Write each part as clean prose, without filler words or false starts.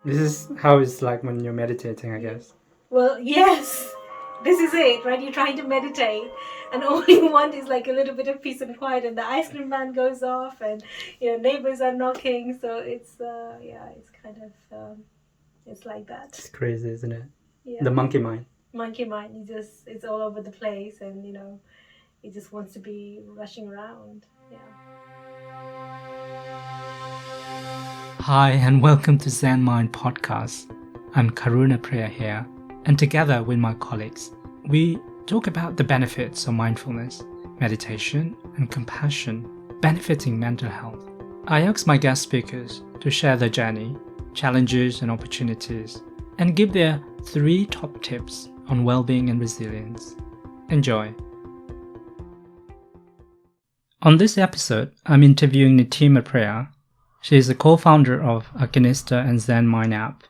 This is how it's like when you're meditating, I guess. Well, yes, this is it, right? You're trying to meditate, and all you want is like a little bit of peace and quiet, and the ice cream van goes off, and neighbors are knocking. So it's it's kind of it's like that. It's crazy, isn't it? Yeah, The monkey mind. monkey mind. It's all over the place, and it just wants to be rushing around. Yeah. Hi, and welcome to Zenmind podcast. I'm Nitima Priya here, and together with my colleagues, we talk about the benefits of mindfulness, meditation, and compassion benefiting mental health. I ask my guest speakers to share their journey, challenges, and opportunities, and give their 3 top tips on well-being and resilience. Enjoy. On this episode, I'm interviewing Nitima Priya. She is the co-founder of Akanista and Zenmind app.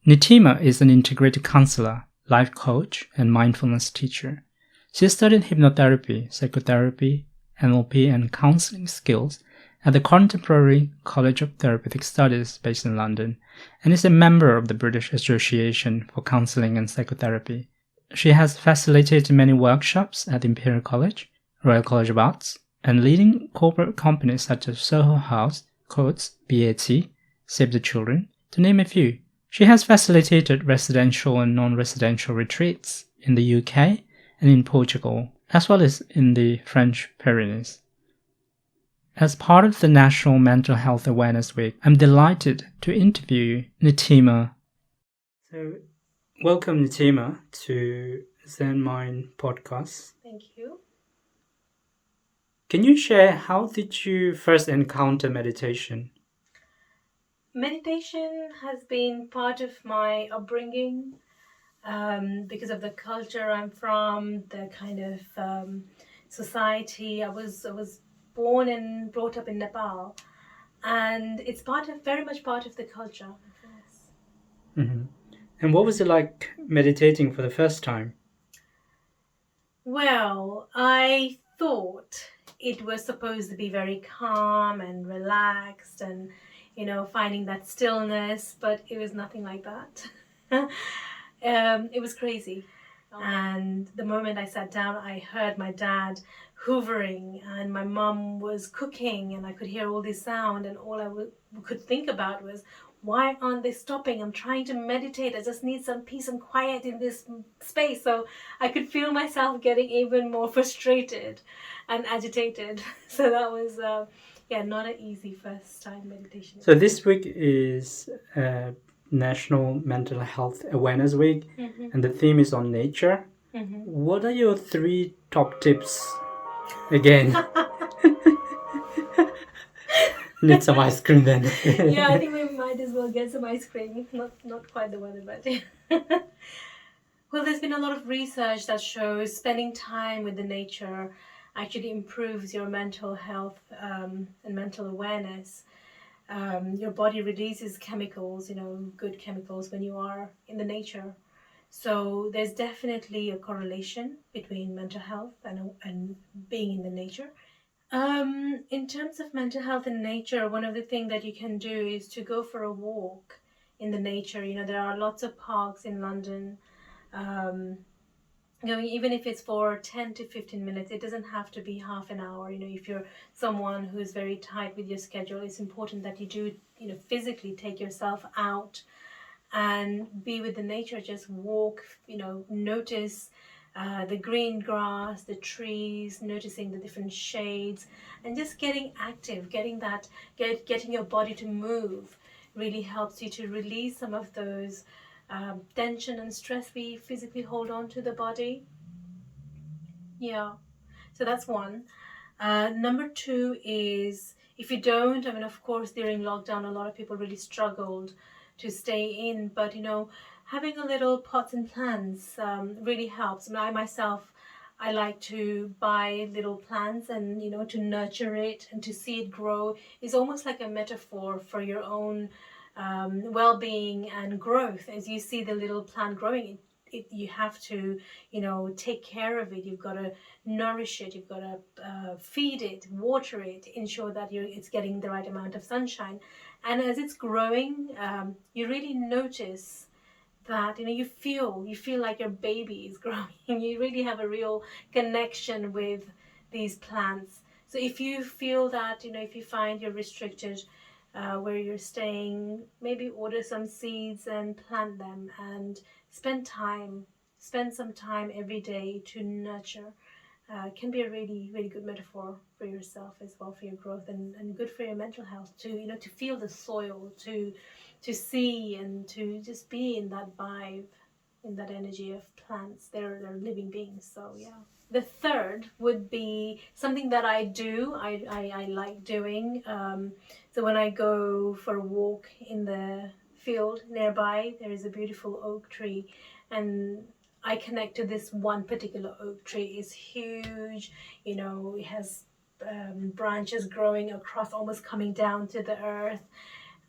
Nitima is an integrative counselor, life coach, and mindfulness teacher. She studied hypnotherapy, psychotherapy, NLP, and counselling skills at the Contemporary College of Therapeutic Studies based in London, and is a member of the British Association for Counselling and Psychotherapy. She has facilitated many workshops at the Imperial College, Royal College of Arts, and leading corporate companies such as Soho House, BACP, Save the Children, to name a few. She has facilitated residential and non-residential retreats in the UK and in Portugal, as well as in the French Pyrenees. As part of the National Mental Health Awareness Week, I'm delighted to interview Nitima. So, welcome Nitima to Zenmind podcast. Thank you. Can you share how did you first encounter meditation? Meditation has been part of my upbringing because of the culture I'm from, the kind of society. I was born and brought up in Nepal, and it's very much part of the culture. Yes. Mm-hmm. And what was it like meditating for the first time? Well, I thought it was supposed to be very calm and relaxed and, finding that stillness, but it was nothing like that. It was crazy. And the moment I sat down, I heard my dad hoovering and my mum was cooking and I could hear all this sound, and all I could think about was, why aren't they stopping? I'm trying to meditate. I just need some peace and quiet in this space. So I could feel myself getting even more frustrated and agitated. So that was, not an easy first time meditation. So this week is National Mental Health Awareness Week, and the theme is on nature. What are your 3 top tips? Again, need some ice cream then. Yeah, I think we might as well get some ice cream. Not quite the weather, but well, there's been a lot of research that shows spending time with the nature actually improves your mental health and mental awareness. Your body releases chemicals, good chemicals when you are in the nature. So there's definitely a correlation between mental health and being in the nature. In terms of mental health and nature, one of the things that you can do is to go for a walk in the nature. There are lots of parks in London. Even if it's for 10 to 15 minutes, it doesn't have to be half an hour. If you're someone who's very tight with your schedule, it's important that you do, physically take yourself out and be with the nature. Just walk, notice the green grass, the trees, noticing the different shades, and just getting active, getting your body to move really helps you to release some of those tension and stress we physically hold on to the body. Yeah, so that's one. Number 2 is, if you don't, of course, during lockdown, a lot of people really struggled to stay in, but having a little pots and plants really helps. I myself, I like to buy little plants and to nurture it and to see it grow is almost like a metaphor for your own well-being and growth. As you see the little plant growing, you have to take care of it. You've got to nourish it, you've got to feed it, water it, ensure that it's getting the right amount of sunshine. And as it's growing, you really notice that you feel like your baby is growing. You really have a real connection with these plants. So if you feel that if you find you're restricted where you're staying, maybe order some seeds and plant them and spend some time every day to nurture. Can be a really, really good metaphor for yourself as well, for your growth, and good for your mental health to to feel the soil, to see and to just be in that vibe, in that energy of plants. They're living beings. So yeah. The third would be something that I do. I like doing. So when I go for a walk in the field nearby, there is a beautiful oak tree, and I connect to this one particular oak tree. It's huge, it has branches growing across, almost coming down to the earth.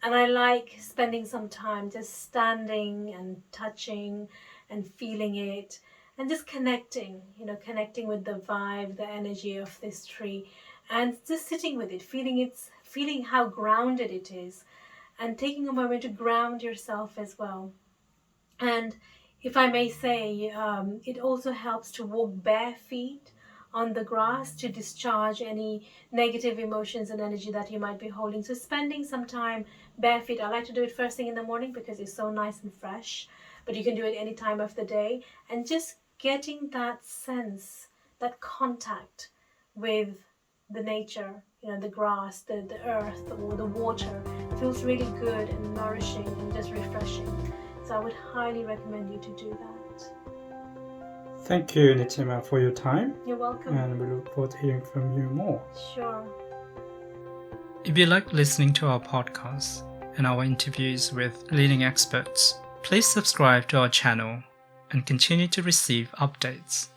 And I like spending some time just standing and touching and feeling it and just connecting with the vibe, the energy of this tree, and just sitting with it, feeling how grounded it is, and taking a moment to ground yourself as well. And if I may say, it also helps to walk bare feet on the grass to discharge any negative emotions and energy that you might be holding. So spending some time bare feet. I like to do it first thing in the morning because it's so nice and fresh, but you can do it any time of the day. And just getting that sense, that contact with the nature, the grass, the earth, or the water, feels really good and nourishing and just refreshing. So I would highly recommend you to do that. Thank you, Nitima, for your time. You're welcome. And we look forward to hearing from you more. Sure. If you like listening to our podcasts and our interviews with leading experts, please subscribe to our channel and continue to receive updates.